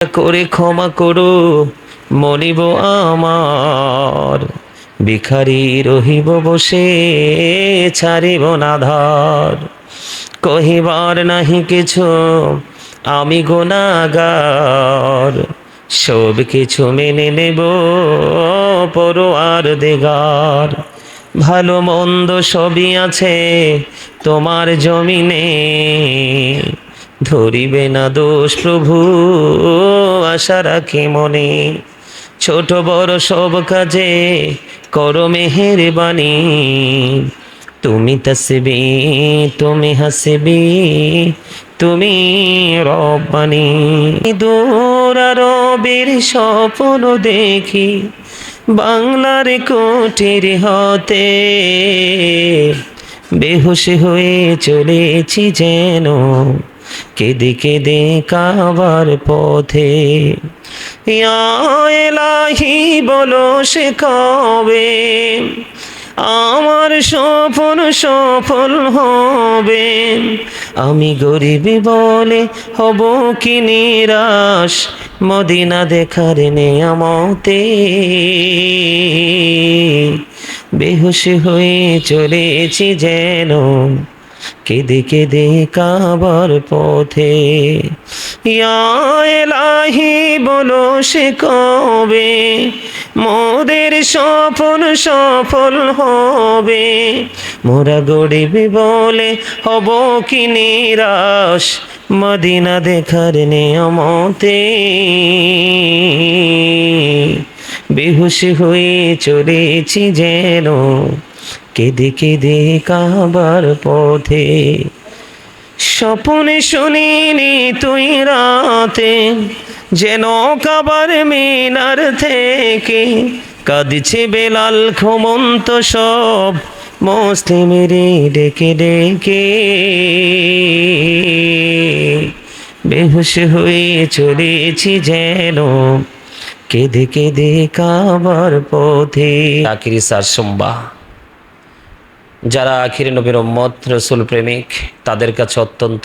করে ক্ষমা করো মনিব আমার, ভিখারি রহিব বসে ছাড়িব না ধার। কহিবার নাহি কিছু আমি গুনাহগার, সব কিছু মেনে নেব পরোয়ার দিগার। ভালো মন্দ সবই আছে তোমার জমিনে, ধরিবে না দোষ প্রভু আশা রাখি মনে। ছোট বড় সব কাজে করো মেহেরবানি, তুমি তাসবি তুমি হাসবি তুমি রব্বানি। দূর আরবের স্বপ্ন দেখি বাংলার কুটির হতে, বেহুশ হয়ে চলেছি যেন কেঁদে কেঁদে কাবার পথে। ইয়া এলাহি বলো সে কবে আমার স্বপ্ন সফল হবে। আমি গরিব বলে হব কি নিরাশ, মদিনা দেখার নেয়ামতে বেহুশ হয়ে চলেছি যেন কেঁদে কেঁদে কাবার পথে। ইয়া এলাহি বলো সে কবে মোদের স্বপ্ন সফল হবে। মোরা গরিব বলে হব কি নিরাশ, মদিনা দেখার নেয়ামতে বেহুশ হয়ে চলেছি যেন কেঁদে কেঁদে কাবার পথে। স্বপ্নে শুনিনি তুই রাতে যেন কাবার মিনার থেকে কাঁদছে বেলাল ঘুমন্ত সব মুসলিমেরে ডেকে ডেকে। বেহুশ হয়ে চলেছি যেন কেঁদে কেঁদে কাবার পথে। আখিরি সার সোমবার, যারা আখিরি নবীর উম্মত রসুল প্রেমিক তাদের কাছে অত্যন্ত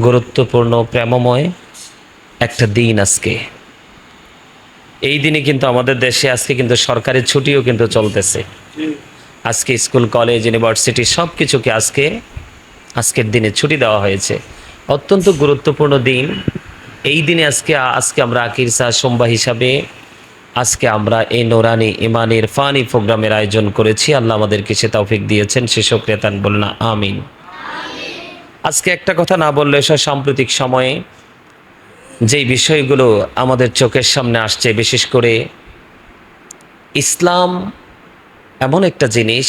গুরুত্বপূর্ণ প্রেমময় একটা দিন আজকে। এই দিনে কিন্তু আমাদের দেশে আজকে কিন্তু সরকারি ছুটিও কিন্তু চলতেছে। আজকে স্কুল কলেজ ইউনিভার্সিটি সব কিছুকে আজকের দিনে ছুটি দেওয়া হয়েছে। অত্যন্ত গুরুত্বপূর্ণ দিন এই দিনে আজকে আমরা আখির সার সোমবার হিসাবে আজকে আমরা এই নোরানি ইমানি ইরফানি প্রোগ্রামের আয়োজন করেছি। আল্লাহ আমাদেরকে সে তৌফিক দিয়েছেন, সে শুকরিয়া তান বলনা আমিন। আজকে একটা কথা না বললে সাম্প্রতিক সময়ে যেই বিষয়গুলো আমাদের চোখের সামনে আসছে, বিশেষ করে ইসলাম এমন একটা জিনিস,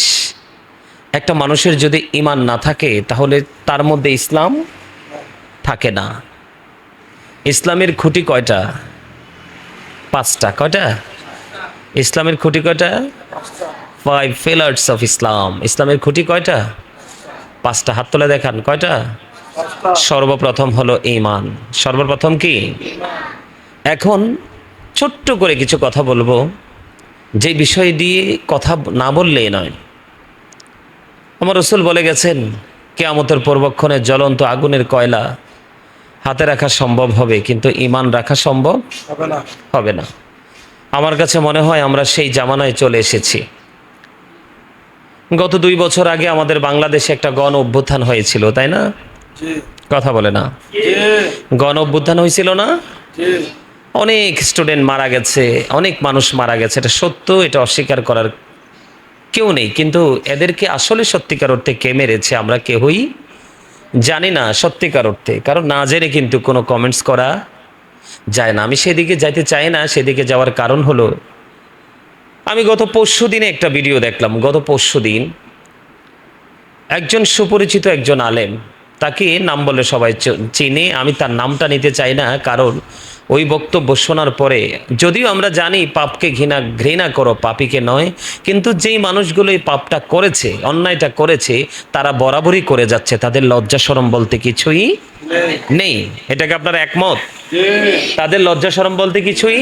একটা মানুষের যদি ঈমান না থাকে তাহলে তার মধ্যে ইসলাম থাকে না। ইসলামের খুঁটি কয়টা? পাঁচটা। কয়টা? ইসলামের খুঁটি কয়টা? 5 pillars অফ ইসলাম। ইসলামের খুঁটি কয়টা? পাঁচটা। হাত তুলে দেখান কয়টা? সর্বপ্রথম হলো ঈমান। সর্বপ্রথম কি? এখন ছোট্ট করে কিছু কথা বলবো, যে বিষয় দিয়ে কথা না বললেই নয়। আমার রাসূল বলে গেছেন কিয়ামতের পূর্বক্ষণে জ্বলন্ত আগুনের কয়লা হাতে রাখা সম্ভব হবে, কিন্তু ঈমান রাখা সম্ভব হবে না। আমার কাছে মনে হয় আমরা সেই জামানায় চলে এসেছি। গত 2 বছর আগে আমাদের বাংলাদেশে একটা গণ অভ্যুত্থান হয়েছিল, তাই না? কথা বলে না? গণ অভ্যুত্থান হয়েছিল না? অনেক স্টুডেন্ট মারা গেছে, অনেক মানুষ মারা গেছে, এটা সত্য, এটা অস্বীকার করার কেউ নেই। কিন্তু এদেরকে আসলে সত্যিকার অর্থে কে মেরেছে আমরা কেউই জানি না সত্যিকার অর্থে, কারণ না জেনে কিন্তু কোনো কমেন্টস করা যায় না। আমি সেদিকে যাইতে চাই না। সেদিকে যাওয়ার কারণ হলো, আমি গত পরশু দিনে একটা ভিডিও দেখলাম। গত পরশু দিন একজন সুপরিচিত একজন আলেম, তাকে নাম বলে সবাই চিনে, আমি তার নামটা নিতে চাই না, কারণ ওই বক্তব্য শোনার পরে, যদিও আমরা জানি পাপকে ঘৃণা করো পাপীকে নয়, কিন্তু যেই মানুষগুলো এই পাপটা করেছে, অন্যায়টা করেছে, তারা বরাবরই করে যাচ্ছে, তাদের লজ্জা শরম বলতে কিছুই নেই। এটাকে আপনারা একমত? তাদের লজ্জা শরম বলতে কিছুই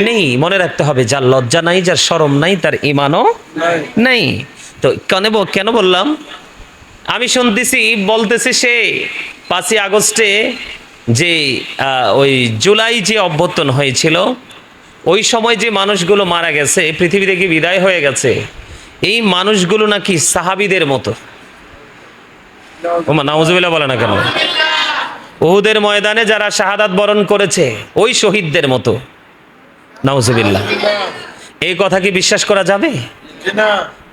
নেই। মনে রাখতে হবে, যার লজ্জা নাই, যার শরম নাই, তার ঈমানও নেই। তো কেন বললাম? আমি শুনতেছি বলতেছে সে 5ই আগস্টে যে ওই জুলাই যে অভ্যুত্থান হয়েছিল, ওই সময় যে মানুষগুলো মারা গেছে, পৃথিবী থেকে বিদায় হয়ে গেছে, এই মানুষগুলো নাকি সাহাবীদের মতো। ওমা নাউজুবিল্লাহ বলে না কেন? উহুদের ময়দানে যারা শাহাদাত বরণ করেছে ওই শহীদদের মতো। নাউজুবিল্লাহ। এই কথা কি বিশ্বাস করা যাবে?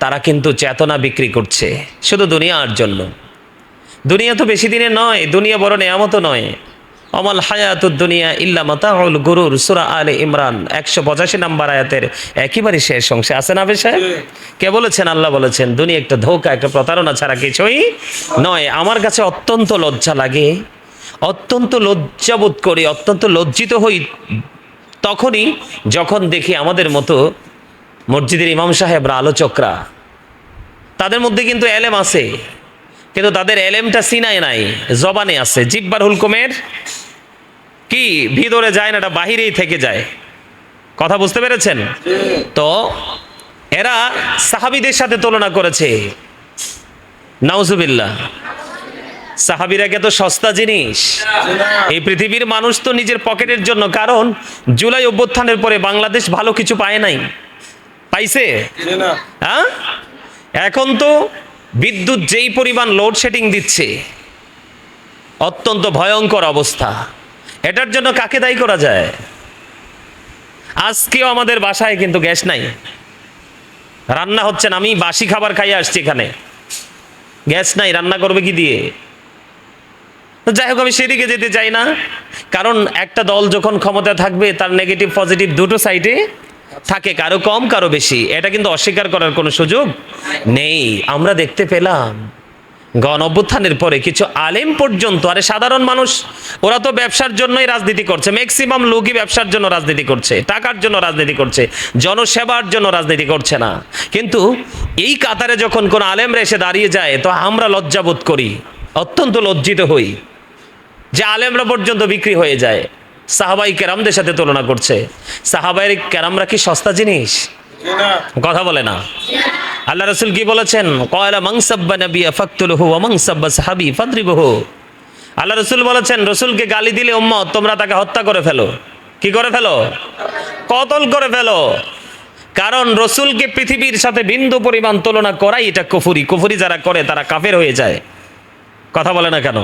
তারা কিন্তু চেতনা বিক্রি করছে শুধু দুনিয়ার জন্য। দুনিয়া তো বেশি দিনের নয়, দুনিয়া বড় নেয়ামত নয়। অমাল হায়াতুদ দুনিয়া ইল্লা মাতাউল গুরুর, সূরা আলে ইমরান 185 নম্বর আয়াতের একেবারে শেষ অংশে আছে না সাহেব? কে বলেছেন? আল্লাহ বলেছেন দুনিয়া একটা ধোঁকা, একটা প্রতারণা ছাড়া কিছুই নয়। আমার কাছে অত্যন্ত লজ্জা লাগে, অত্যন্ত লজ্জাবোধ করি, অত্যন্ত লজ্জিত হই তখনই যখন দেখি আমাদের মতো মসজিদের ইমাম সাহেবরা, আলোচকরা, তাদের মধ্যে কিন্তু এলেম আছে, কিন্তু তাদের এলেমটা সিনায় নাই, জবানে আছে। জিব্বার হুলকুমের কি ভিতরে যায় না, এটা বাহিরেই থেকে যায়। কথা বুঝতে পেরেছেন তো? এরা সাহাবীদের সাথে তুলনা করেছে। নাউজুবিল্লাহ। সাহাবীরা তো সস্তা জিনিস। এই পৃথিবীর মানুষ তো নিজের পকেটের জন্য, কারণ জুলাই অভ্যুত্থানের পরে বাংলাদেশ ভালো কিছু পায় নাই। পাইছে? হ্যাঁ, এখন তো বিদ্যুৎ যেই পরিমাণ লোডশেডিং দিচ্ছে, অত্যন্ত ভয়ঙ্কর অবস্থা। এটার জন্য কাকে দায়ী করা যায়? আজকেও আমাদের বাসায় কিন্তু গ্যাস নাই, রান্না হচ্ছে না। আমি বাসি খাবার খাইয়ে আসছি, এখানে গ্যাস নাই, রান্না করবে কি দিয়ে? যাই হোক, আমি সেদিকে যেতে চাই না, কারণ একটা দল যখন ক্ষমতা থাকবে তার নেগেটিভ পজিটিভ দুটো সাইডে থাকে, কারো কম কারো বেশি। এটা কিন্তু অস্বীকার করার কোনো সুযোগ নেই। আমরা দেখতে পেলাম গণ অভ্যুত্থানের পরে কিছু আলেম পর্যন্ত, আরে সাধারণ মানুষ, ওরা তো ব্যবসার জন্যই রাজনীতি করছে। ম্যাক্সিমাম লোকই ব্যবসার জন্য রাজনীতি করছে, টাকার জন্য রাজনীতি করছে, জনসেবার জন্য রাজনীতি করছে না। কিন্তু এই কাতারে যখন কোন আলেমরা এসে দাঁড়িয়ে যায়, তো আমরা লজ্জাবোধ করি, অত্যন্ত লজ্জিত হই যে আলেমরা পর্যন্ত বিক্রি হয়ে যায়। সাহাবাই কেরামদের সাথে তুলনা করছে। সাহাবাই কেরামরা কি সস্তা জিনিস? কথা বলে না। আল্লাহ রাসূল কি বলেছেন? ক্বালা মান সাব্বা নাবিয়্যা ফাকতুলহু ওয়া মান সাব্বা সাহাবী ফাদরিবহু। আল্লাহ রাসূল বলেছেন, রাসূলকে গালি দিলে উম্মত তোমরা তাকে হত্যা করে ফেলো। কি করে ফেলো? কতল করে ফেলো। কারণ রাসূলকে পৃথিবীর সাথে বিন্দু পরিমাণ তুলনা করাই এটা কুফরি। কুফরি যারা করে তারা কাফের হয়ে যায়। কথা বলে না কেন?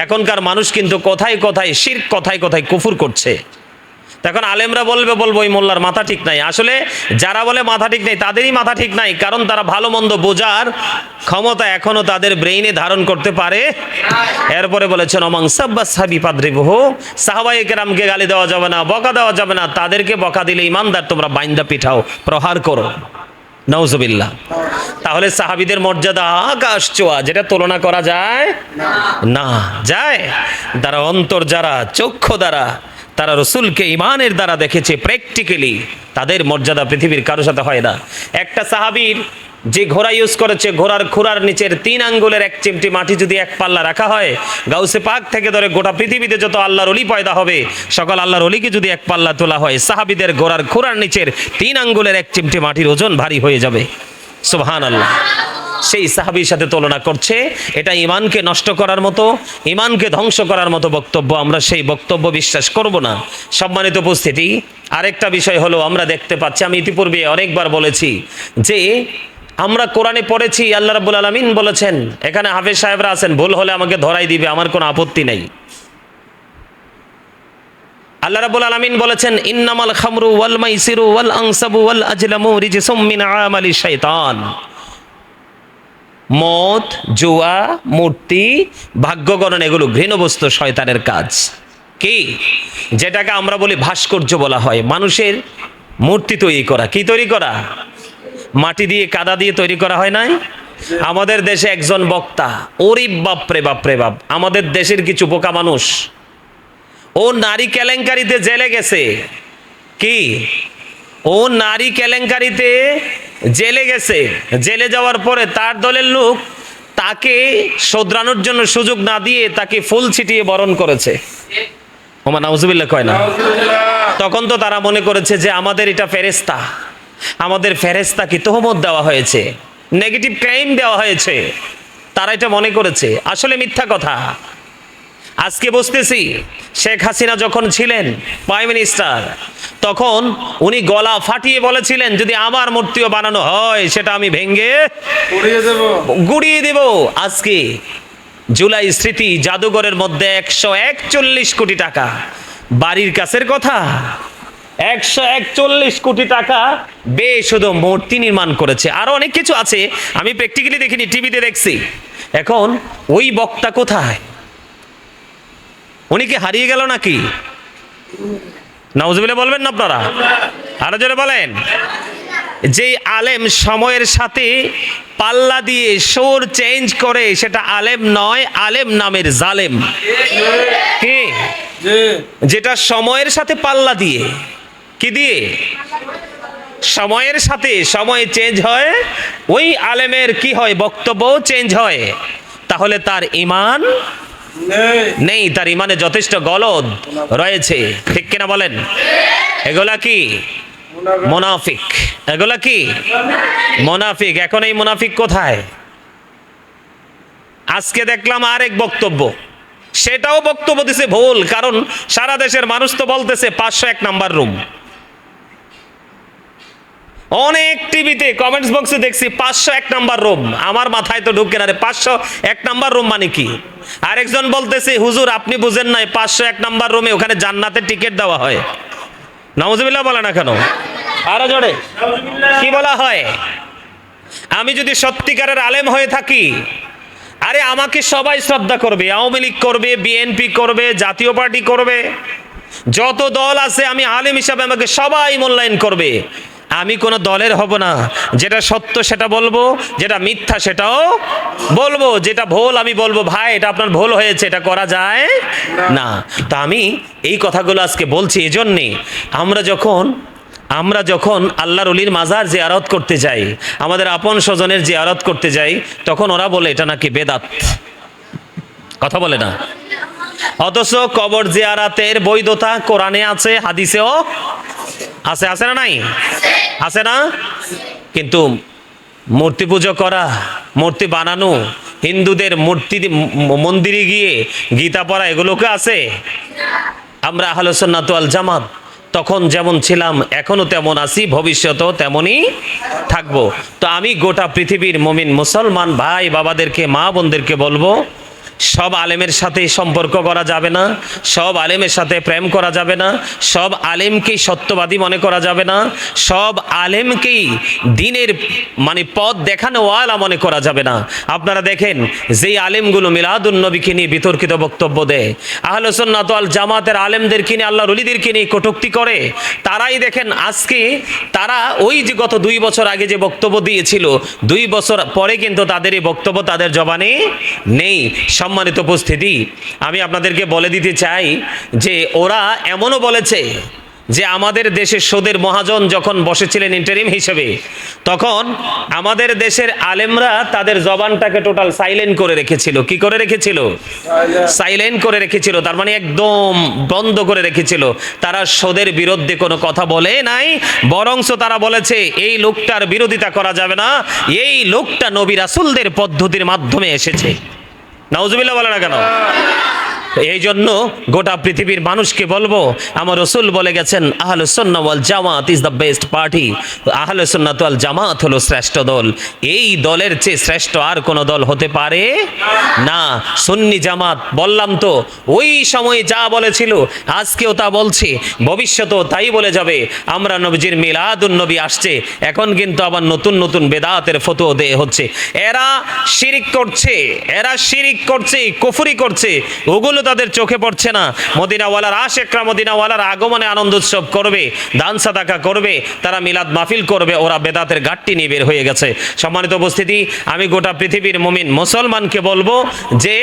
এখনকার মানুষ কিন্তু কথায় কথায় শিরক, কথায় কথায় কুফর করছে। তখন আলেমরা বলবো এই মোল্লার মাথা ঠিক নাই। আসলে যারা বলে মাথা ঠিক নাই তাদেরই মাথা ঠিক নাই, কারণ তারা ভালো মন্দ বোঝার ক্ষমতা এখনো তাদের ব্রেইনে ধারণ করতে পারে। এরপরে বলেছেন অমাং সাব্বা সাহাবী ফাদরিবহু, সাহাবায়ে কেরামকে গালি দেওয়া যাবে না, বকা দেওয়া যাবে না। তাদেরকে বকা দিলে ইমানদার তোমরা বাইন্দা পিঠাও, প্রহার করো। নাউজুবিল্লাহ। তাহলে সাহাবীদের মর্যাদা আকাশ ছোঁয়া, যেটা তুলনা করা যায় না। যায় যারা অন্তর, যারা চক্ষু দ্বারা, তারা রসুলকে ইমানের দ্বারা দেখেছে প্র্যাকটিক্যালি, তাদের মর্যাদা পৃথিবীর কারোর সাথে হয় না। একটা সাহাবীর যে ঘোড়া ইউজ করেছে, ঘোড়ার খুরার নিচের 3 আঙ্গুলের 1 চিমটি মাটি যদি এক পাল্লা রাখা হয়, গাউসে পাক থেকে ধরে গোটা পৃথিবীতে যত আল্লাহর ওলি পয়দা হবে, সকল আল্লাহর ওলিকে যদি এক পাল্লা তোলা হয়, সাহাবীদের ঘোড়ার খুরার নিচের 3 আঙ্গুলের 1 চিমটি মাটির ওজন ভারী হয়ে যাবে। সুবহানাল্লাহ। সেই সাহাবীর সাথে তুলনা করছে। এটা ঈমানকে নষ্ট করার মতো, ঈমানকে ধ্বংস করার মতো বক্তব্য। আমরা সেই বক্তব্য বিশ্বাস করব না। সম্মানিত উপস্থিতি, আরেকটা বিষয় হলো, আমরা দেখতে পাচ্ছি, আমি ইতিপূর্বে অনেকবার বলেছি যে আমরা কোরআনে পড়েছি আল্লাহ রাব্বুল আলামিন বলেছেন, এখানে হাফেজ সাহেবরা আছেন, ভুল হলে আমাকে ধরাই দিবে, আমার কোনো আপত্তি নাই। আল্লাহ রাব্বুল আলামিন বলেছেন ইন্নামাল খামরু ওয়াল মাইসিরু ওয়াল আনসাবু ওয়াল আজলামু রিজসুম মিন আমালি শাইতান। মদ, জুয়া, মূর্তি, ভাগ্য গণনা, এগুলো ঘৃণ্য বস্তু, শয়তানের কাজ। কি? যেটাকে আমরা বলি ভাস্কর্য বলা হয়, মানুষের মূর্তি তৈরি করা। কি তৈরি করা? মাটি দিয়ে, কাদা দিয়ে তৈরি করা হয় নাই? আমাদের দেশে একজন বক্তা, ওরে বাপরে বাপরে বাপ, আমাদের দেশের কিছু বোকা মানুষ, ও নারী কেলেঙ্কারিতে জেলে গেছে। কি? ও নারী কেলেঙ্কারিতে জেলে গেছে। জেলে যাওয়ার পরে তার দলের লোক তাকে শোধরানোর জন্য সুযোগ না দিয়ে তাকে ফুল ছিটিয়ে বরণ করেছে। ওমা নাউজুবিল্লাহ কয় না? তখন তো তারা মনে করেছে যে আমাদের এটা ফেরেশতা, আমাদের ফেরেশতাকে তোহমত দেওয়া হয়েছে, নেগেটিভ ক্লেম দেওয়া হয়েছে। তারা এটা মনে করেছে। আসলে মিথ্যা কথা। আজকে বুঝতেছি শেখ হাসিনা যখন ছিলেন প্রাইম মিনিস্টার, তখন উনি গলা ফাটিয়ে বলেছিলেন যদি আমার মূর্তিও বানানো হয় সেটা আমি ভেঙে গুড়িয়ে দেব। আজকে জুলাই স্মৃতি জাদুঘরের মধ্যে 141 কোটি টাকা, বাড়ির কাছের কথা, 141 কোটি টাকা বে শুধু মূর্তি নির্মাণ করেছে। আরো অনেক কিছু আছে, আমি প্র্যাকটিক্যালি দেখিনি, টিভিতে দেখছি। এখন ওই বক্তা কোথায়? উনি কি হারিয়ে গেল নাকি? নাউজুবিল্লাহ বলবেন না আপনারা? আরো জোরে বলেন। যে আলেম সময়ের সাথে পাল্লা দিয়ে সুর চেঞ্জ করে সেটা আলেম নয়, আলেম নামের জালেম। কি? যেটা সময়ের সাথে পাল্লা দিয়ে, কি দিয়ে? সময়ের সাথে সময় চেঞ্জ হয়, ওই আলেমের কি হয়? বক্তব্য চেঞ্জ হয়। তাহলে তার ঈমান নেই, তার ঈমানে যথেষ্ট গলদ রয়েছে। ঠিক কিনা বলেন? এগুলা কি? মুনাফিক। এগুলা কি? মুনাফিক। এখন এই মুনাফিক কোথায়? আজকে দেখলাম আরেক বক্তব্য, সেটাও বক্তব্য দিছে ভুল। কারণ সারা দেশের মানুষ তো বলতেছে 501 নাম্বার রুম। অনেক টিভিতে কমেন্টস বক্সে দেখছি 501 নাম্বার রুম। আমার মাথায় তো ঢুকে না রে, 501 নাম্বার রুম মানে কি? আরেকজন বলতেছে হুজুর আপনি বুঝেন নাই, 501 নাম্বার রুমে ওখানে জান্নাতের টিকিট দেওয়া হয়। নাউজুবিল্লাহ বলে না কেন? আরো জোরে কি বলা হয়? আমি যদি সত্যিকারের আলেম হয়ে থাকি, আরে আমাকে সবাই শ্রদ্ধা করবে, আওয়ামী লীগ করবে, বিএনপি করবে, জাতীয় পার্টি করবে, যত দল আছে আমি আলেম হিসাবে আমাকে সবাই মূল্যায়ন করবে। আমি কোন দলের হব না, যেটা সত্য সেটা বলবো, যেটা মিথ্যা সেটাও বলবো, যেটা ভুল আমি বলবো ভাই এটা আপনার ভুল হয়েছে, এটা করা যায় না। তা আমি এই কথাগুলো আজকে বলছি এজন্যে, আমরা যখন আল্লাহর ওলির মাজার জিয়ারত করতে যাই, আমাদের আপন স্বজনের জিয়ারত করতে যাই, তখন ওরা বলে এটা নাকি বেদাত। কথা বলে না? অথচ কবর জিয়ারাতের বৈধতা কোরআনে আছে, হাদিসেও আছে। আছে না নাই? আছে না? কিন্তু মূর্তি পুজো করা, মূর্তি বানানো, হিন্দুদের মূর্তি মন্দিরে গিয়ে গীতা পড়া, এগুলোকে আছে? আমরা আহলে সুন্নাত ওয়াল জামাত তখন যেমন ছিলাম এখনো তেমন আছি, ভবিষ্যতেও তেমনই থাকবো। তো আমি গোটা পৃথিবীর মুমিন মুসলমান ভাই বাবাদেরকে, মা বোনদেরকে বলবো, সব আলেমের সাথে সম্পর্ক করা যাবে না, সব আলেমের সাথে প্রেম করা যাবে না, সব আলেমকেই সত্যবাদী মনে করা যাবে না, সব আলেমকেই দিনের মানে পথ দেখানো ওয়ালা মনে করা যাবে না। আপনারা দেখেন যেই আলেমগুলো মিলাদুন নবীকে নিয়ে বিতর্কিত বক্তব্য দেয়, আহলে সুন্নাত ওয়াল জামাতের আলেমদেরকে নিয়ে, আল্লাহর ওলিদেরকে নিয়ে কটূক্তি করে, তারাই দেখেন আজকে তারা ওই যে গত 2 বছর আগে যে বক্তব্য দিয়েছিল, 2 বছর পরে কিন্তু তাদের এই বক্তব্য তাদের জবানে নেই। সম্মানিত উপস্থিতি, আমি আপনাদেরকে বলে দিতে চাই যে ওরা এমনও বলেছে যে আমাদের দেশের সুদের মহাজন যখন বসেছিলেন ইন্টারিম হিসেবে, তখন আমাদের দেশের আলেমরা তাদের জবানটাকে টোটাল সাইলেন্ট করে রেখেছিল। কি করে রেখেছিল? সাইলেন্ট করে রেখেছিল, তার মানে একদম বন্ধ করে রেখেছিল। তারা সুদের বিরুদ্ধে কোনো কথা বলে নাই, বরংস তারা বলেছে এই লোকটার বিরোধিতা করা যাবে না, এই লোকটা নবী রাসূলদের পদ্ধতির মাধ্যমে এসেছে। নাউজুবিল্লাহ বলে না কেন? এই জন্য গোটা পৃথিবীর মানুষকে বলবো, আমার রাসূল বলে গেছেন আহলুস সুন্নাহ ওয়াল জামাত ইজ দ্য বেস্ট পার্টি। আহলুস সুন্নাহ ওয়াল জামাত হলো শ্রেষ্ঠ দল। এই দলের চেয়ে শ্রেষ্ঠ আর কোনো দল হতে পারে না। সুন্নি জামাত বললাম তো, ওই সময় যা বলেছিল আজকেও তা বলছে, ভবিষ্যতেও তাই বলে যাবে। আমরা নবীজির মিলাদুন নবী আসছে, এখন কিন্তু আবার নতুন নতুন বেদাতের ফতোয়া দেয়া হচ্ছে। এরা শিরিক করছে, কুফরি করছে, ওগুলো তাদের চোখে পড়ছে না। মদিনাওয়ালার আশেকরা মদিনাওয়ালার আগমনে আনন্দ উৎসব করবে, দান সাদাকা করবে, তারা মিলাদ মাহফিল করবে, ওরা বেদাতের গাট্টি নিয়ে বের হয়ে গেছে। সম্মানিত উপস্থিতি, আমি গোটা পৃথিবীর মুমিন মুসলমানকে বলবো যে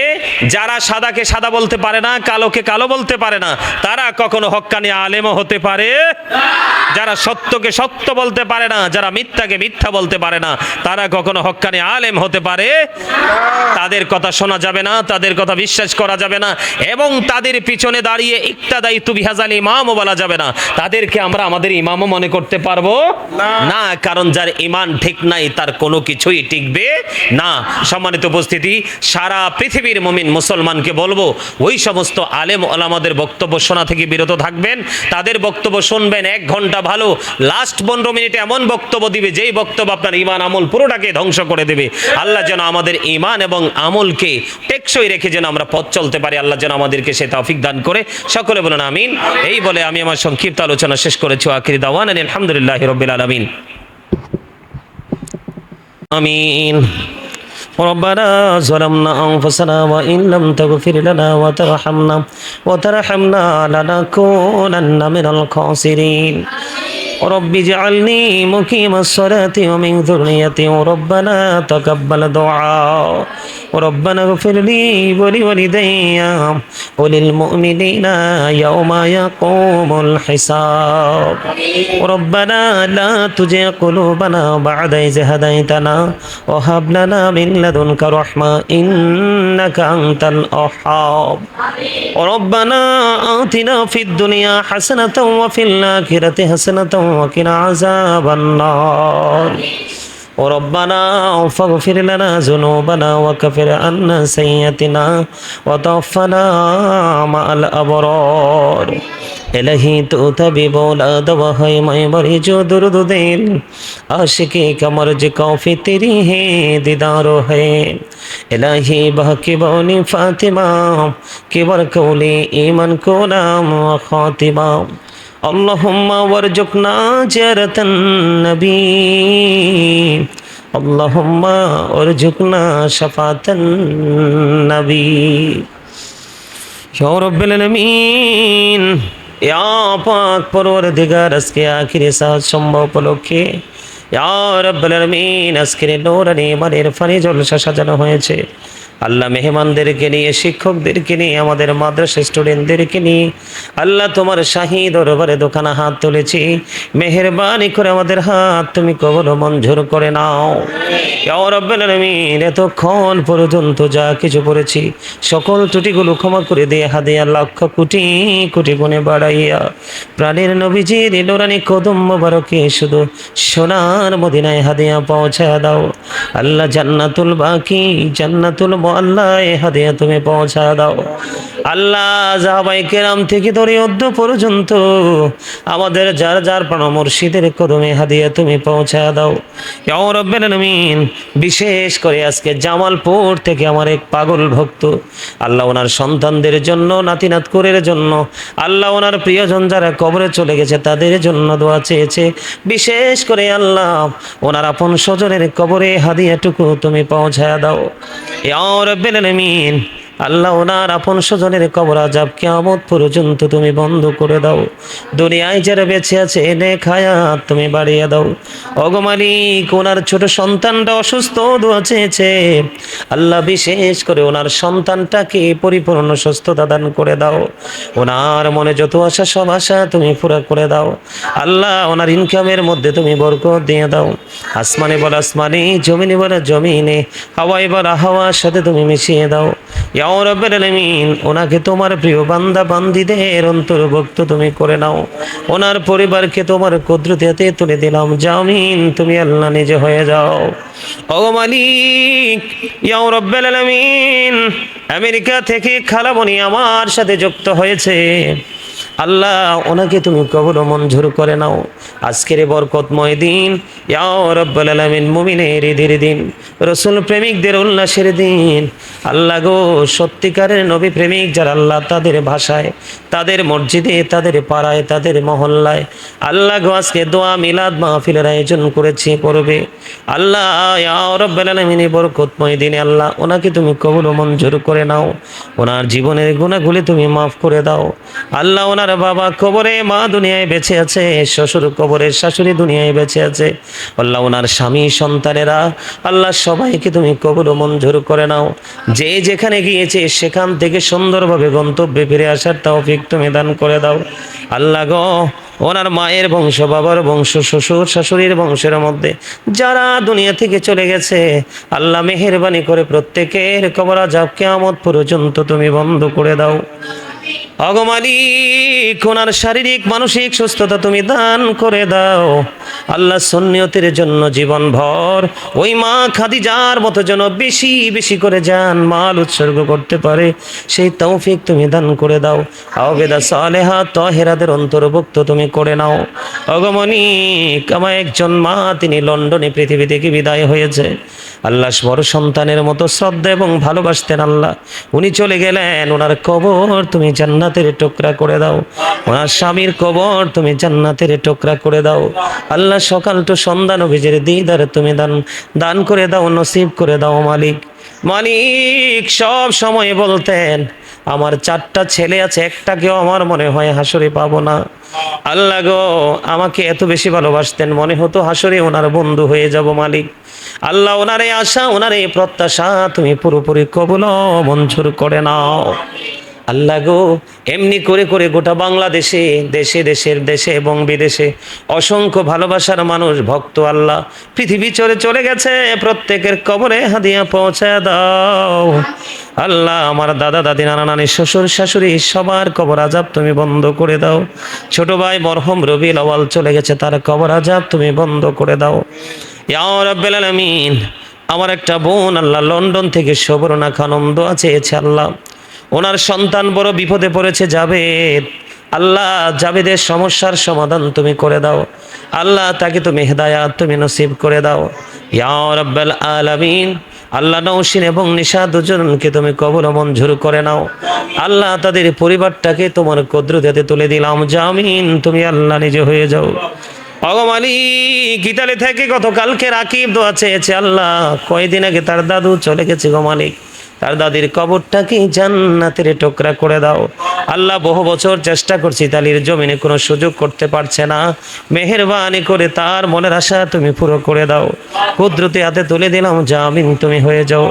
যারা সাদাকে সাদা বলতে পারে না, কালোকে কালো বলতে পারে না, তারা কখনো হক্কানি আলেমও হতে পারে না। যারা সত্যকে সত্য বলতে পারে না, যারা মিথ্যাকে মিথ্যা বলতে পারে না, তারা কখনো হক্কানি আলেম হতে পারে? তাদের কথা শোনা যাবে না, তাদের কথা বিশ্বাস করা যাবে না, এবং তাদের পিছনে দাঁড়িয়ে ইক্তাদাইতু বিহাজাল ইমামও বলা যাবে না। তাদেরকে আমরা আমাদের ইমামও মনে করতে পারবো না, কারণ যার ঈমান ঠিক নাই তার কোনো কিছুই টিকবে না। সম্মানিত উপস্থিতি, সারা পৃথিবীর মুমিন মুসলমানকে বলবো, ওই সমস্ত আলেম ওলামাদের বক্তব্য শোনা থেকে বিরত থাকবেন। তাদের বক্তব্য শুনবেন 1 ঘন্টা ভালো, লাস্ট 15 মিনিটে এমন বক্তব্য দিবে যেই বক্তব্য আপনার ঈমান আমল পুরোটাকে ধ্বংস করে দেবে। আল্লাহ যেন আমাদের ঈমান এবং আমলকে টেকসই রেখে যেন আমরা পথ চলতে পারি, আল্লাহ যেন আমাদেরকে সে তৌফিক দান করে। সকলে বলেন আমিন। এই বলে আমি আমার সংক্ষিপ্ত আলোচনা শেষ করেছি। আখিরি দাওয়ানা আলহামদুলিল্লাহি রাব্বিল আলামিন। আমিন। ربنا ظلمنا أنفسنا وإن لم تغفر لنا وترحمنا لنكونن من الخاسرين. رب اجعلني مقيم الصلاة ومن ذريتي ربنا تقبل دعاء ربنا اغفر لي ولوالدي وللمؤمنين يوم يقوم الحساب. ربنا لا تزغ قلوبنا بعد إذ هديتنا وهب لنا من لدنك رحمة إنك أنت الوهاب. ربنا آتنا في الدنيا حسنة وفي الآخرة حسنة وقنا عذاب النار. ربنا فاغفر لنا ذنوبنا وكفر عنا سيئاتنا وتوفنا مع الأبرار. إلهي تؤتبي بولاد وهي ما मरीजो दुरुद दिल आशिकी कमर जिको फितरी है दीदारो है. इलाही बहकी बोनी फातिमा किबर कौली ईमान को नाम व खातिमा. اللهم وارزقنا زيارة النبي اللهم وارزقنا شفاعة النبي يا رب العالمين. ইয়া পাক পরওয়ারদিগার, আজকে আখিরি সাত সম্ভব উপলক্ষে ইয়া রাব্বুল আলামিন আজকের নূরানি বাড়ির ফানি জলসা সাজানো হয়েছে। আল্লাহ মেহমানদেরকে নিয়ে, শিক্ষকদেরকে নিয়ে, আমাদের মাদ্রাসা স্টুডেন্টদেরকে নিয়ে আল্লাহ তোমার শাহী দরবারে দোকানে হাত তুলেছি। মেহেরবানি করে আমাদের হাত তুমি কবুল মঞ্জুর করে নাও ইয়া রাব্বুল আলামিন। এতক্ষণ পর্যন্ত যা কিছু পড়েছি সকল ত্রুটিগুলো ক্ষমা করে দিয়ে হাদিয়া লক্ষ কোটি কোটি গুণে বাড়াইয়া প্রাণের নবীজির নূরানি কদম মোবারকে শুধু সোনার মদিনায় হাদিয়া পৌঁছায় দাও আল্লাহ। জান্নাতুল বাকি, জান্নাতুল আল্লাহ হাদিয়া তুমি পৌঁছা দাও আল্লাহ। সাহাবায়ে কেরাম থেকে ধরে অদ্য পর্যন্ত আমাদের যার যার প্রাণ মুর্শিদের কদমে হাদিয়া তুমি পৌঁছা দাও ইয়া রাব্বুল আলামিন। বিশেষ করে আজকে জামালপুর থেকে আমার এক পাগল ভক্ত আল্লাহ, ওনার সন্তানদের জন্য, নাতি নাতকুরের জন্য আল্লাহ, ওনার প্রিয়জন যারা কবরে চলে গেছে তাদের জন্য দোয়া চেয়েছে। বিশেষ করে আল্লাহ ওনার আপন স্বজনের কবরে হাদিয়াটুকু তুমি পৌঁছা দাও ইয়া রাব্বুল আলামিন। আল্লাহ ওনার আপন স্বজনের কবর আযাব কিয়ামত পর্যন্ত তুমি বন্ধ করে দাও। দুনিয়ায় যারা বেঁচে আছে নেক হায়াত তুমি বাড়িয়ে দাও। ওগো মালিক, ওনার ছোট সন্তানটা অসুস্থ, দোয়া চেয়েছে আল্লাহ। বিশেষ করে ওনার সন্তানটাকে পরিপূর্ণ সুস্থতা দান করে দাও। ওনার মনে যত আশা সব আশা তুমি পুরা করে দাও আল্লাহ। ওনার ইনকামের মধ্যে তুমি বরকত দিয়ে দাও। আসমানে বলা আসমানে, জমিনে বলা জমিনে, হাওয়ায় বলা হাওয়ার সাথে তুমি মিশিয়ে দাও ইয়া রাব্বুল আলামিন। ওনাকে তোমার প্রিয় বান্দা বান্দীদের অন্তর্ভুক্ত তুমি করে নাও। ওনার পরিবারকে তোমার কুদরতে তুলে দিলাম। জামিন তুমি আল্লাহ নিজে হয়ে যাও। ও মালিক ইয়া রাব্বুল আলামিন, আমেরিকা থেকে খালামণি আমার সাথে যুক্ত হয়েছে আল্লাহ, ওনাকে তুমি কবুল মঞ্জুর করে নাও। আজকের বরকতময় দিন ইয়া রাব্বুল আলামিন, মুমিনের ঈদের দিন, রাসূল প্রেমিকদের উল্লাসের দিন আল্লাহ গো। সত্যিকারের নবী প্রেমিক যারা আল্লাহ, তাদের ভাষায়, তাদের মসজিদে, তাদের পাড়ায়, তাদের মহল্লায় আল্লাহ গো আজকে দোয়া মিলাদ মাহফিলের আয়োজন করেছে, করবে আল্লাহ। ইয়া রাব্বুল আলামিন, বরকতময় দিনে আল্লাহ ওনাকে তুমি কবুল মঞ্জুর করে নাও। ওনার জীবনের গুনাহগুলি তুমি মাফ করে দাও আল্লাহ। ওনার বাবা কবরে, মা দুনিয়ায় বেঁচে আছে, শ্বশুর কবরে, শাশুড়ি দুনিয়ায় বেঁচে আছে আল্লাহ। ওনার স্বামী সন্তানেরা আল্লাহ সবাইকে তুমি কবুল মঞ্জুর করে নাও। যে যেখানে গিয়েছে সেখান থেকে সুন্দরভাবে গন্তব্যে ফিরে আসার তৌফিক তুমি দান করে দাও আল্লাহ গো। ওনার মায়ের বংশ, বাবার বংশ, শ্বশুর শাশুড়ির বংশের মধ্যে যারা দুনিয়া থেকে চলে গেছে, আল্লাহ মেহেরবানি করে প্রত্যেকের কবর আযাব কিয়ামত পর্যন্ত তুমি বন্ধ করে দাও। ওগো মালিক, ওনার শারীরিক মানসিক সুস্থতা তুমি দান করে দাও। আল্লাহ সুন্নিয়তের জন্য জীবন ভর ওই মা খাদিজার মতো যেন বেশি বেশি করে জান মাল উৎসর্গ করতে পারে, সেই তৌফিক তুমি দান করে দাও। আবেদা সালেহা তাহেরাদের অন্তর্ভুক্ত তুমি করে নাও। ওগো মালিক, আমার একজন মা, তিনি লন্ডনে পৃথিবী থেকে বিদায় হয়েছে। আল্লাহ বড় সন্তানের মতো শ্রদ্ধা এবং ভালোবাসতেন। আল্লাহ উনি চলে গেলেন, ওনার কবর তুমি জান্নাতের টুকরা করে দাও, ওনার স্বামীর কবর তুমি জান্নাতের টুকরা করে দাও। আল্লাহ সকাল টু সন্ধ্যা নবীজির দিদার তুমি দান করে দাও, নসিব করে দাও। মালিক মালিক সব সময় বলতেন, আমার 4টা ছেলে আছে, একটাকেও আমার মনে হয় হাসরে পাবো না। আল্লাহ গো, আমাকে এত বেশি ভালোবাসতেন, মনে হতো হাসরে ওনার বন্ধু হয়ে যাব। মালিক আল্লাহ, ওনার এই আশা, ওনার এই প্রত্যাশা তুমি পুরোপুরি কবুল ও মঞ্জুর করে নাও। আল্লাহ গো, এমনি করে করে গোটা বাংলাদেশে, দেশে এবং বিদেশে অসংখ্য ভালোবাসার মানুষ, ভক্ত আল্লাহ পৃথিবী চলে গেছে, প্রত্যেকের কবরে হাদিয়া পৌঁছায় দাও। আল্লাহ, আমার দাদা দাদি, নানা নানি, শ্বশুর শাশুড়ি সবার কবর আযাব তুমি বন্ধ করে দাও। ছোট ভাই মরহুম রবিউল আউয়াল চলে গেছে, তার কবর আযাব তুমি বন্ধ করে দাও। ইয়া রাব্বিল আলামিন, আমার একটা বোন আল্লাহ লন্ডন থেকে সুবর্ণা খানম দোয়া চেয়েছে। আল্লাহ, ওনার সন্তান বড় বিপদে পড়েছে, জাবেদ। আল্লাহ, জাবেদের সমস্যার সমাধান তুমি করে দাও। আল্লাহ, তাকে তুমি হেদায়াত তুমি নসিব করে দাও। ইয়া রাব্বাল আলামিন, আল্লাহ নওশিন এবং নিশা দুজনকে তুমি কবুল ও মঞ্জুর করে নাও। আল্লাহ, তাদের পরিবারটাকে তোমার কুদরতে তুলে দিলাম, জামিন তুমি আল্লাহ নিজে হয়ে যাও। ওগো মালিক, ইতালি থেকে গতকালকে রাকিব দোয়া চেয়েছে। আল্লাহ, কয়দিন আগে তার দাদু চলে গেছে গো মালিক, তার দাদির কবরটাকে জান্নাতের টুকরা করে দাও। আল্লাহ, বহু বছর চেষ্টা করছি, ইতালির জমিনে কোনো সুযোগ করতে পারছে না, মেহেরবানি করে তার মনের আশা তুমি পুরো করে দাও। কুদরতি হাতে তুলে দিলাম, জামিন তুমি হয়ে যাও।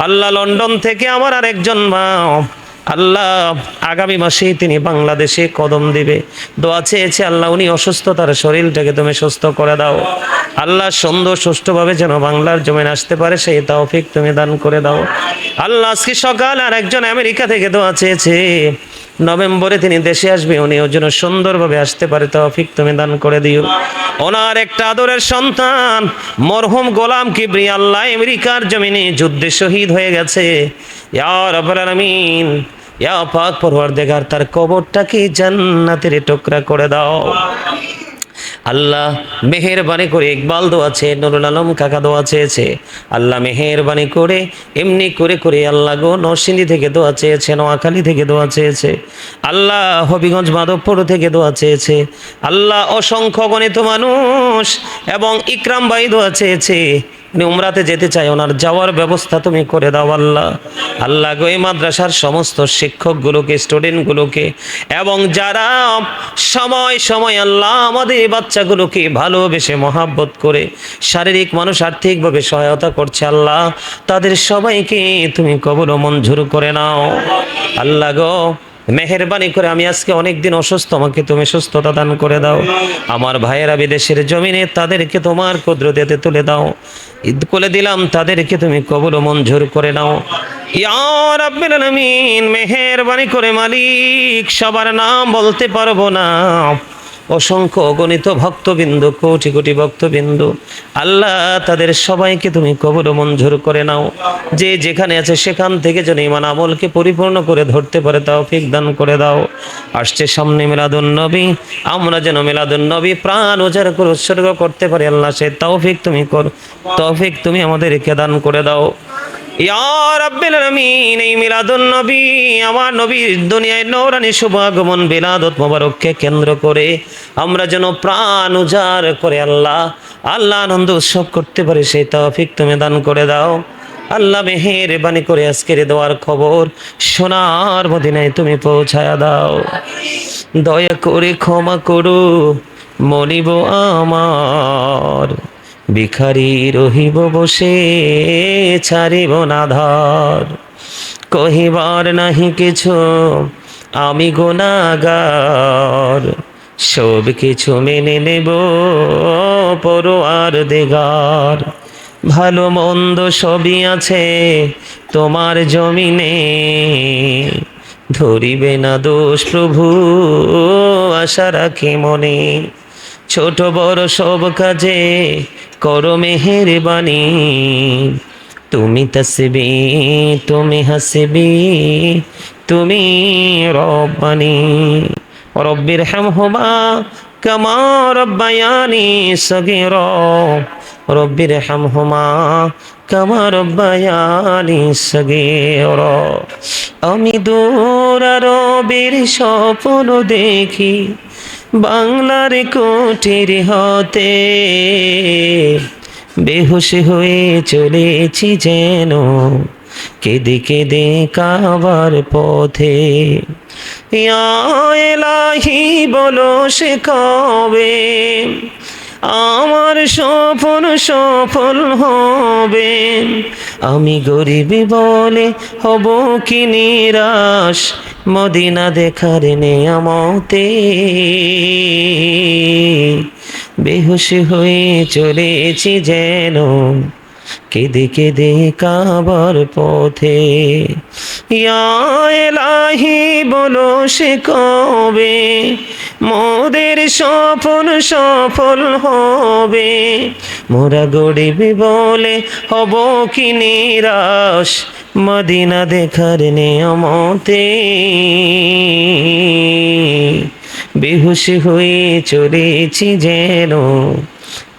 আল্লাহ, লন্ডন থেকে আমার আরেকজন মা, আল্লাহ আগামী মাসেই তিনি বাংলাদেশে কদম দিবে, দোয়া চেয়েছে। আল্লাহ, উনি অসুস্থ, তার শরীরটাকে তুমি সুস্থ করে দাও। আল্লাহ, সুন্দর সুষ্ঠুভাবে যেন বাংলার জমিন আসতে পারে, সেই তৌফিক তুমি দান করে দাও। আল্লাহ, আজকে সকাল আর একজন আমেরিকা থেকে দোয়া চেয়েছে, নভেম্বরে তিনি দেশে আসবে, উনি ওর জন্য সুন্দরভাবে আসতে পারে, তৌফিক তুমি দান করে দিও। ওনার একটা আদরের সন্তান মরহুম গোলাম কিবরি, আল্লাহ আমেরিকার জমিনে যুদ্ধে শহীদ হয়ে গেছে। ইয়া রাব্বুল আলামিন, ইয়া পাক পরওয়ারদিগার, তার কবরটাকে জান্নাতের টুকরা করে দাও। আল্লাহ, মেহেরবানি করে ইকবাল দোয়া চেয়ে, নুরুল আলম কাকা দোয়া চেয়েছে। আল্লাহ, মেহেরবানি করে এমনি করে করে আল্লাহ গো, নরসিংদী থেকে দোয়া চেয়েছে, নোয়াখালী থেকে দোয়া চেয়েছে। আল্লাহ, হবিগঞ্জ মাধবপুর থেকে দোয়া চেয়েছে। আল্লাহ, অসংখ্য গণিত মানুষ এবং ইকরাম ভাই দোয়া চেয়েছে, উনি উমরাতে যেতে চায়, ওনার যাওয়ার ব্যবস্থা তুমি করে দাও। আল্লাহ, আল্লাহ গো, এই মাদ্রাসার সমস্ত শিক্ষকগুলোকে, স্টুডেন্টগুলোকে এবং যারা সময় সময় আল্লাহ আমাদের বাচ্চাগুলোকে ভালোবেসে মহাব্বত করে শারীরিক মানুষ আর্থিকভাবে সহায়তা করছে, আল্লাহ তাদের সবাইকে তুমি কবুল ও মঞ্জুর করে নাও। আল্লাহ গো, মেহেরবানি করে আমি আজকে অনেক দিন অসুস্থ, আমাকে তুমি সুস্থতা দান করে দাও। আমার ভাইয়েরা বিদেশের জমিনে, তাদেরকে তোমার কুদরতে তুলে দাও, ঈদ করে দিলাম, তাদেরকে তুমি কবুল ও মঞ্জুর করে নাও। ইয়া রাব্বিল আলামিন, মেহেরবানি করে মালিক, সবার নাম বলতে পারবো না, অসংখ্য অগণিত ভক্তবিন্দু, কোটি কোটি ভক্তবিন্দু, আল্লাহ তাদের সবাইকে তুমি কবুল ও মঞ্জুর করে নাও। যে যেখানে আছে সেখান থেকে যেন ঈমান আমলকে পরিপূর্ণ করে ধরতে পারে, তৌফিক দান করে দাও। আসছে সামনে মিলাদুন নবী, আমরা যেন মিলাদুন নবী প্রাণ উজাড় করে উৎসর্গ করতে পারি, আল্লাহ সে তৌফিক তুমি তৌফিক তুমি আমাদেরকে দান করে দাও। ইয়া রাব্বিল আলামিন, এই মিলাদুন নবী, আমার নবীর দুনিয়ায় নূরানি শুভ আগমন বিলাদত মোবারককে কেন্দ্র করে আমরা যেন প্রাণ উজাড় করে আল্লাহ আনন্দ উৎসব করতে পারি, সেই তৌফিক তুমি দান করে দাও। আল্লাহ, মেহেরবানি করে আজকের দোয়ার খবর সোনার মদিনায় তুমি পৌঁছায়া দাও। দয়া করে ক্ষমা করো মনিব আমার, ভিখারি রহিব বসে ছাড়িব না ধার, কহিবার নাহি কিছু আমি গুনাহগার, সব কিছু মেনে নেব পরওয়ারদিগার। ভালো মন্দ সবই আছে তোমার জমিনে, ধরিবে না দোষ প্রভু আশা রাখি মনে। ছোট বড় সব কাজে করো মেহেরবানি, তুমি তাসবি তুমি হাসবি তুমি রব্বানি। রব্বির হামহুমা কামা রব্বায়ানি সগীরা, রব্বির হামহুমা কামা রব্বায়ানি সগীরা। আমি দূর আরবের স্বপ্ন দেখি বাংলার কুটির হতে, বেহুশ হয়ে চলেছি যেন কেঁদে কেঁদে কাবার পথে। ইয়া এলাহি বলো সে কবে আমার স্বপ্ন সফল হবে। আমি গরিব বলে হব কি নিরাশ মদিনা দেখার নেয়ামতে, বেহুশ হয়ে চলেছি যেন কেঁদে কেঁদে কাবার পথে। ইয়া এলাহি বলো সে কবে মোদের স্বপ্ন সফল হবে। মোরা গরিব বলে হব কি নিরাশ মদিনা দেখার নেয়ামতে, বেহুশ হয়ে চলেছি যেন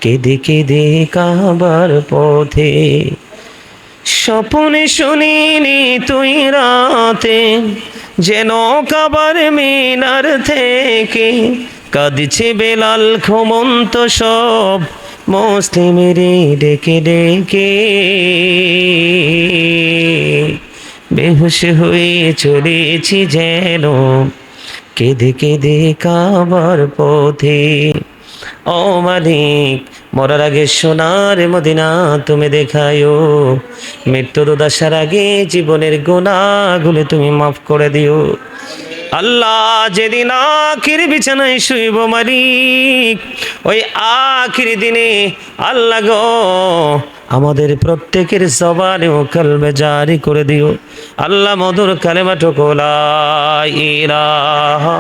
কেঁদে কেঁদে কাবার পথে। স্বপ্নে শুনিনি তুই রাতে যেন কাবার মিনার থেকে কাঁদছে বেলাল ঘুমন্ত সব মুসলিমেরে ডেকে ডেকে, বেহুশ হয়ে চলেছি যেন কেঁদে কেঁদে কাবার পথে। ও মালিক, মরার আগে সোনার মদিনা তুমি দেখায়ো, মৃত্যুর দশার আগে জীবনের গুনাহগুলো তুমি মাফ করে দিও। আল্লাহ, যেদিন আখির বিছানায় শুইব মালিক, ওই আখির দিনে আল্লাহ গো আমাদের প্রত্যেকের জবানে ও কলবে জারি করে দিও। আল্লাহ মধুর কালেমাটুকু লা ইলাহা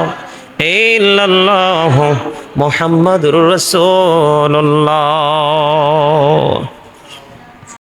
ইল্লাল্লাহ মুহাম্মাদুর রাসূলুল্লাহ।